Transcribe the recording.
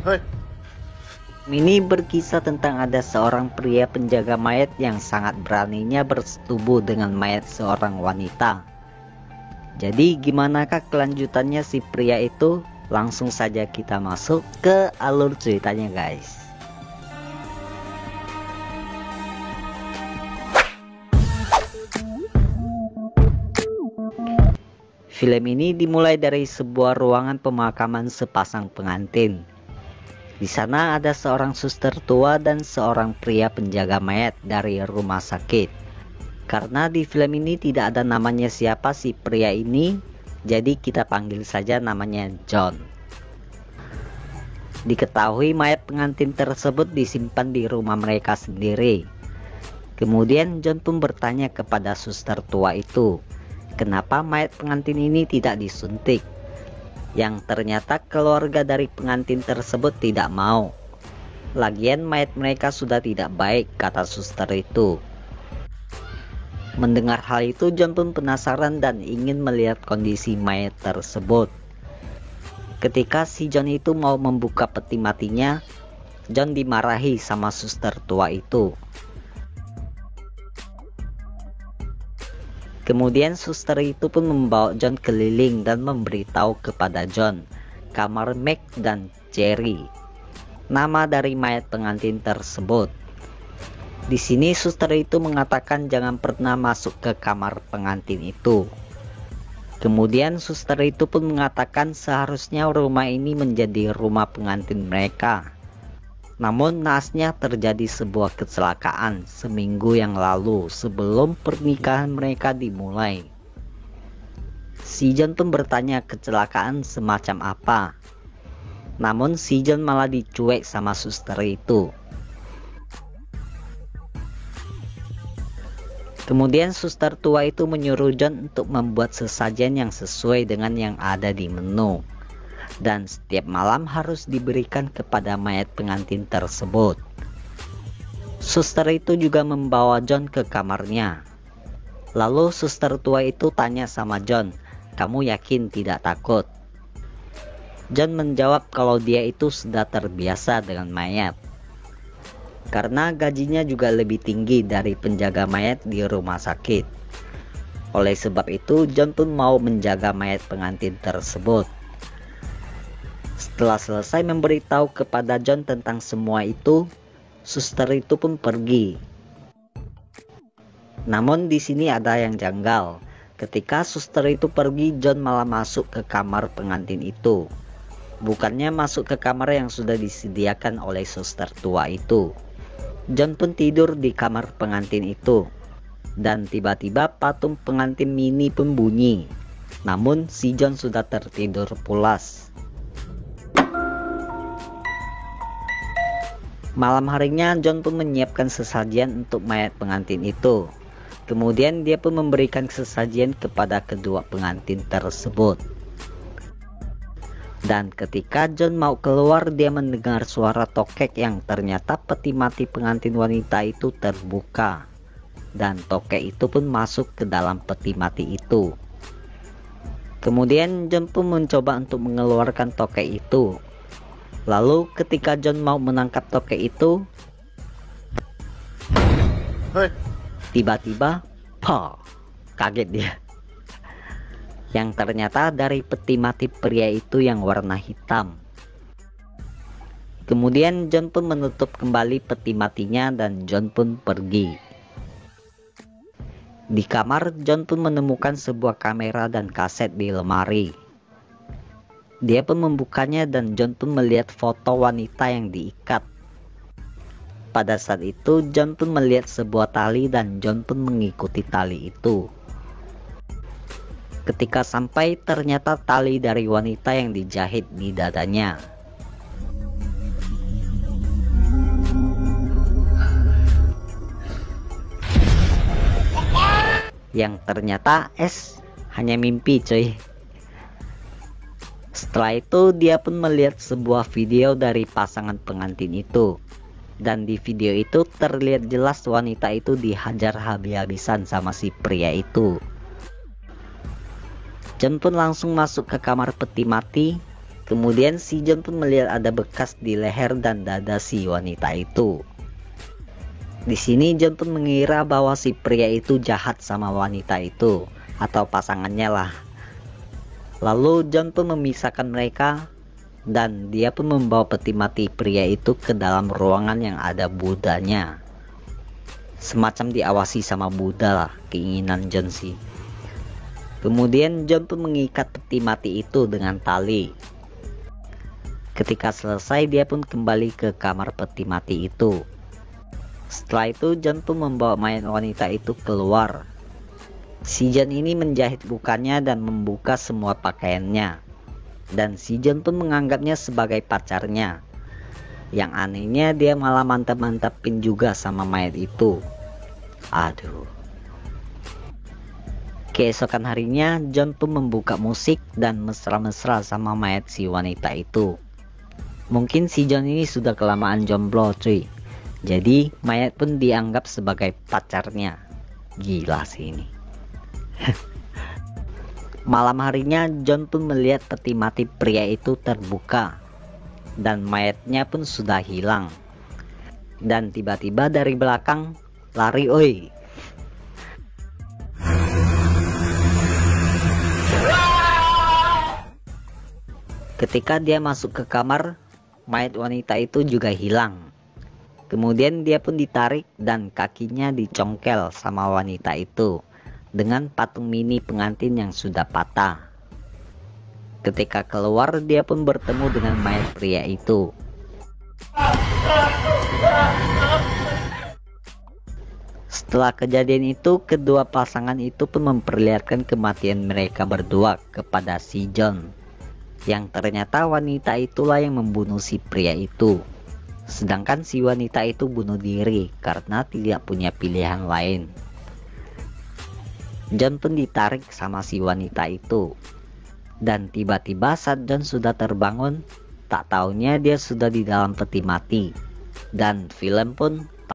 Hei. Ini berkisah tentang ada seorang pria penjaga mayat yang sangat beraninya bersetubuh dengan mayat seorang wanita. Jadi gimanakah kelanjutannya si pria itu? Langsung saja kita masuk ke alur ceritanya guys. Film ini dimulai dari sebuah ruangan pemakaman sepasang pengantin. Di sana ada seorang suster tua dan seorang pria penjaga mayat dari rumah sakit. Karena di film ini tidak ada namanya siapa si pria ini, jadi kita panggil saja namanya John. Diketahui mayat pengantin tersebut disimpan di rumah mereka sendiri. Kemudian John pun bertanya kepada suster tua itu, kenapa mayat pengantin ini tidak disuntik? Yang ternyata keluarga dari pengantin tersebut tidak mau. Lagian mayat mereka sudah tidak baik, kata suster itu. Mendengar hal itu, John pun penasaran dan ingin melihat kondisi mayat tersebut. Ketika si John itu mau membuka peti matinya, John dimarahi sama suster tua itu. Kemudian suster itu pun membawa John keliling dan memberitahu kepada John kamar Meg dan Jerry, nama dari mayat pengantin tersebut. Di sini suster itu mengatakan jangan pernah masuk ke kamar pengantin itu. Kemudian suster itu pun mengatakan seharusnya rumah ini menjadi rumah pengantin mereka. Namun naasnya terjadi sebuah kecelakaan seminggu yang lalu sebelum pernikahan mereka dimulai. Si John pun bertanya kecelakaan semacam apa. Namun si John malah dicuek sama suster itu. Kemudian suster tua itu menyuruh John untuk membuat sesajen yang sesuai dengan yang ada di menu. Dan setiap malam harus diberikan kepada mayat pengantin tersebut. Suster itu juga membawa John ke kamarnya. Lalu suster tua itu tanya sama John, kamu yakin tidak takut? John menjawab kalau dia itu sudah terbiasa dengan mayat. Karena gajinya juga lebih tinggi dari penjaga mayat di rumah sakit. Oleh sebab itu John pun mau menjaga mayat pengantin tersebut. Setelah selesai memberitahu kepada John tentang semua itu, suster itu pun pergi. Namun di sini ada yang janggal. Ketika suster itu pergi, John malah masuk ke kamar pengantin itu. Bukannya masuk ke kamar yang sudah disediakan oleh suster tua itu. John pun tidur di kamar pengantin itu. Dan tiba-tiba patung pengantin mini pun bunyi. Namun si John sudah tertidur pulas. Malam harinya John pun menyiapkan sesajian untuk mayat pengantin itu. Kemudian dia pun memberikan sesajian kepada kedua pengantin tersebut. Dan ketika John mau keluar, dia mendengar suara tokek yang ternyata peti mati pengantin wanita itu terbuka. Dan tokek itu pun masuk ke dalam peti mati itu. Kemudian John pun mencoba untuk mengeluarkan tokek itu. Lalu ketika John mau menangkap tokek itu, Hei. Tiba-tiba, kaget dia. Yang ternyata dari peti mati pria itu yang warna hitam. Kemudian John pun menutup kembali peti matinya dan John pun pergi. Di kamar, John pun menemukan sebuah kamera dan kaset di lemari. Dia pun membukanya dan John pun melihat foto wanita yang diikat. Pada saat itu John pun melihat sebuah tali dan John pun mengikuti tali itu. Ketika sampai, ternyata tali dari wanita yang dijahit di dadanya. Yang ternyata hanya mimpi cuy. Setelah itu dia pun melihat sebuah video dari pasangan pengantin itu. Dan di video itu terlihat jelas wanita itu dihajar habis-habisan sama si pria itu. John pun langsung masuk ke kamar peti mati Kemudian si John pun melihat ada bekas di leher dan dada si wanita itu. Di sini John pun mengira bahwa si pria itu jahat sama wanita itu, atau pasangannya lah. Lalu John pun memisahkan mereka, dan dia pun membawa peti mati pria itu ke dalam ruangan yang ada Budanya. Semacam diawasi sama Buddha lah, keinginan John sih. Kemudian John pun mengikat peti mati itu dengan tali. Ketika selesai, dia pun kembali ke kamar peti mati itu. Setelah itu John pun membawa mayat wanita itu keluar. Si John ini menjahit lukanya dan membuka semua pakaiannya. Dan si John pun menganggapnya sebagai pacarnya. Yang anehnya dia malah mantap-mantapin juga sama mayat itu. Aduh. Keesokan harinya John pun membuka musik dan mesra-mesra sama mayat si wanita itu. Mungkin si John ini sudah kelamaan jomblo cuy. Jadi mayat pun dianggap sebagai pacarnya. Gila sih ini. Malam harinya John pun melihat peti mati pria itu terbuka. Dan mayatnya pun sudah hilang. Dan tiba-tiba dari belakang lari oi. Ketika dia masuk ke kamar, mayat wanita itu juga hilang. Kemudian dia pun ditarik dan kakinya dicongkel sama wanita itu dengan patung mini pengantin yang sudah patah. Ketika keluar, dia pun bertemu dengan mayat pria itu. Setelah kejadian itu, kedua pasangan itu pun memperlihatkan kematian mereka berdua kepada si John. Yang ternyata wanita itulah yang membunuh si pria itu. Sedangkan si wanita itu bunuh diri karena tidak punya pilihan lain. John pun ditarik sama si wanita itu. Dan tiba-tiba saat John sudah terbangun, tak taunya dia sudah di dalam peti mati. Dan film pun